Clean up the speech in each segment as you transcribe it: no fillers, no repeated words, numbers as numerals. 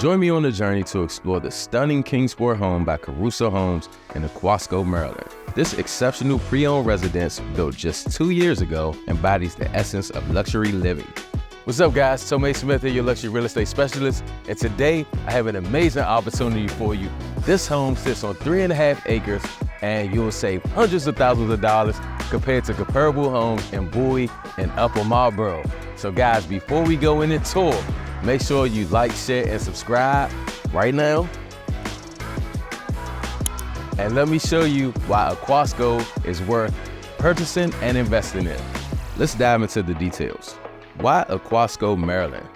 Join me on the journey to explore the stunning Kingsport home by Caruso Homes in Aquasco, Maryland. This exceptional pre-owned residence, built just 2 years ago, embodies the essence of luxury living. What's up, guys? Tomei Smith here, your luxury real estate specialist, and today I have an amazing opportunity for you. This home sits on 3.5 acres, and you'll save hundreds of thousands of dollars compared to comparable homes in Bowie and Upper Marlboro. So guys, before we go in the tour, make sure you like, share, and subscribe right now. And let me show you why Aquasco is worth purchasing and investing in. Let's dive into the details. Why Aquasco, Maryland?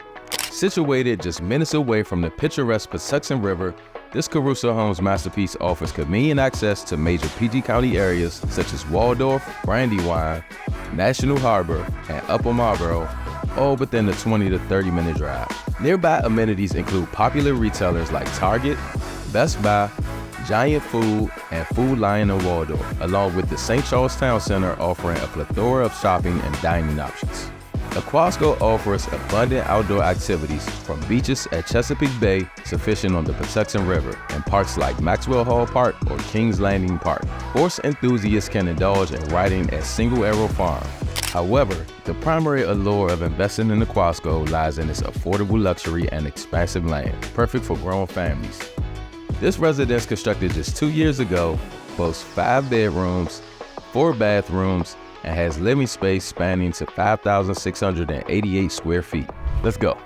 Situated just minutes away from the picturesque Patuxent River, this Caruso Homes masterpiece offers convenient access to major PG County areas such as Waldorf, Brandywine, National Harbor, and Upper Marlboro, all within a 20 to 30 minute drive. Nearby amenities include popular retailers like Target, Best Buy, Giant Food, and Food Lion and Waldorf, along with the St. Charles Town Center offering a plethora of shopping and dining options. Aquasco offers abundant outdoor activities, from beaches at Chesapeake Bay sufficient on the Patuxent River and parks like Maxwell Hall Park or Kings Landing Park. Horse enthusiasts can indulge in riding at Single Arrow Farm. However, the primary allure of investing in Aquasco lies in its affordable luxury and expansive land, perfect for grown families. This residence, constructed just 2 years ago, boasts 5 bedrooms, 4 bathrooms, and has living space spanning to 5,688 square feet. Let's go.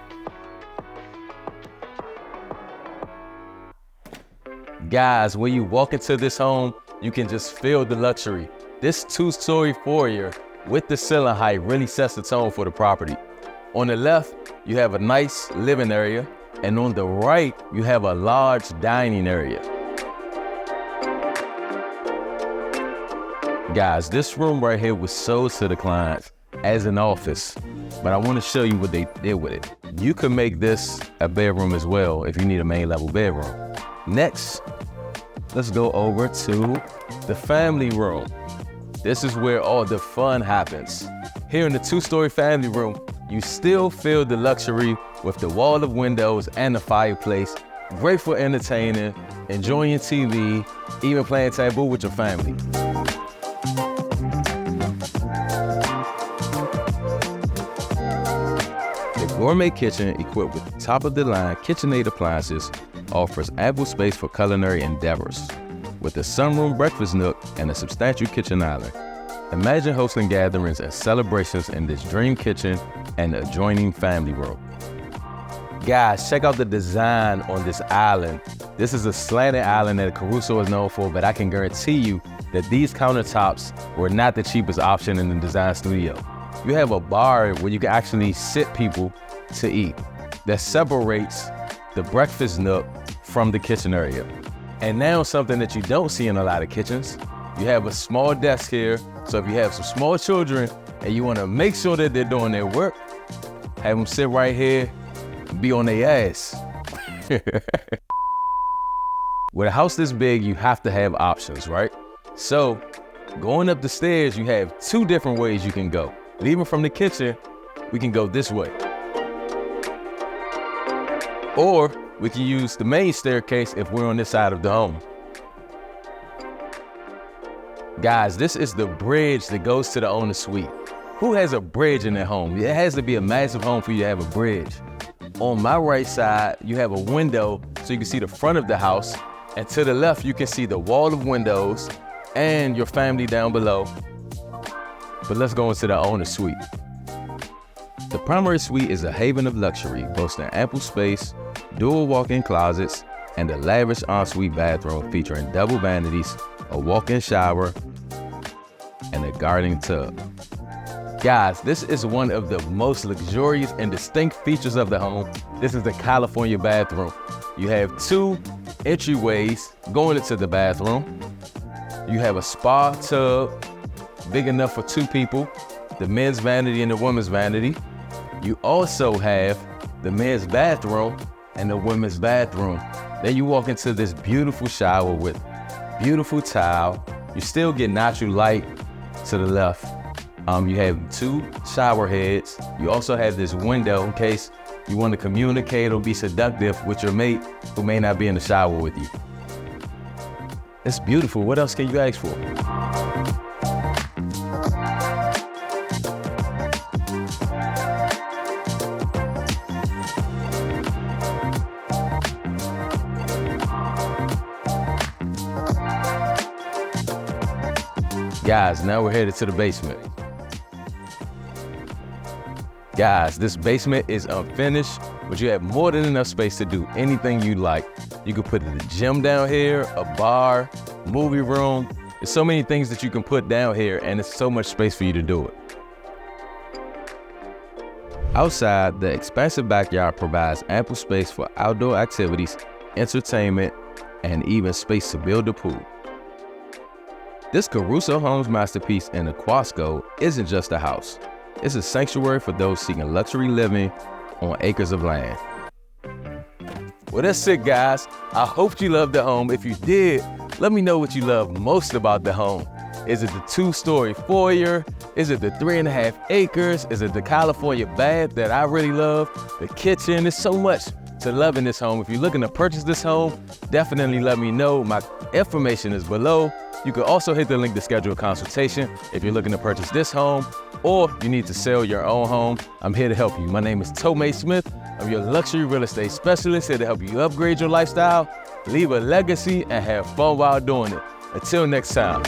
Guys, when you walk into this home, you can just feel the luxury. This 2-story foyer with the ceiling height really sets the tone for the property. On the left, you have a nice living area, and on the right, you have a large dining area. Guys, this room right here was sold to the clients as an office, but I want to show you what they did with it. You can make this a bedroom as well if you need a main level bedroom. Next, let's go over to the family room. This is where all the fun happens. Here in the 2-story family room, you still feel the luxury with the wall of windows and the fireplace. Great for entertaining, enjoying TV, even playing taboo with your family. Gourmet kitchen, equipped with top-of-the-line KitchenAid appliances, offers ample space for culinary endeavors. With a sunroom breakfast nook and a substantial kitchen island, imagine hosting gatherings and celebrations in this dream kitchen and adjoining family room. Guys, check out the design on this island. This is a slanted island that Caruso is known for, but I can guarantee you that these countertops were not the cheapest option in the design studio. You have a bar where you can actually sit people to eat that separates the breakfast nook from the kitchen area. And now, something that you don't see in a lot of kitchens, you have a small desk here. So if you have some small children and you want to make sure that they're doing their work, have them sit right here and be on their ass. With a house this big, you have to have options, right? So going up the stairs, you have 2 different ways you can go. Leaving from the kitchen, we can go this way. Or we can use the main staircase if we're on this side of the home. Guys, this is the bridge that goes to the owner's suite. Who has a bridge in their home? It has to be a massive home for you to have a bridge. On my right side, you have a window so you can see the front of the house. And to the left, you can see the wall of windows and your family down below. But let's go into the owner's suite. The primary suite is a haven of luxury, boasting ample space, dual walk-in closets, and a lavish ensuite bathroom featuring double vanities, a walk-in shower, and a garden tub. Guys, this is one of the most luxurious and distinct features of the home. This is the California bathroom. You have 2 entryways going into the bathroom. You have a spa tub, big enough for 2 people, the men's vanity and the women's vanity. You also have the men's bathroom and the women's bathroom. Then you walk into this beautiful shower with beautiful tile. You still get natural light to the left. You have 2 shower heads. You also have this window in case You want to communicate or be seductive with your mate who may not be in the shower with you. It's beautiful. What else can you ask for? Guys, now we're headed to the basement. Guys, this basement is unfinished, but you have more than enough space to do anything you like. You can put a gym down here, a bar, movie room. There's so many things that you can put down here, and there's so much space for you to do it. Outside, the expansive backyard provides ample space for outdoor activities, entertainment, and even space to build a pool. This Caruso Homes masterpiece in Aquasco isn't just a house. It's a sanctuary for those seeking luxury living on acres of land. Well, that's it, guys. I hope you loved the home. If you did, let me know what you love most about the home. Is it the 2-story foyer? Is it the 3.5 acres? Is it the California bath that I really love? The kitchen? There's so much to love in this home. If you're looking to purchase this home, definitely let me know. My information is below. You can also hit the link to schedule a consultation if you're looking to purchase this home or you need to sell your own home. I'm here to help you. My name is Tomei Smith. I'm your luxury real estate specialist here to help you upgrade your lifestyle, leave a legacy, and have fun while doing it. Until next time.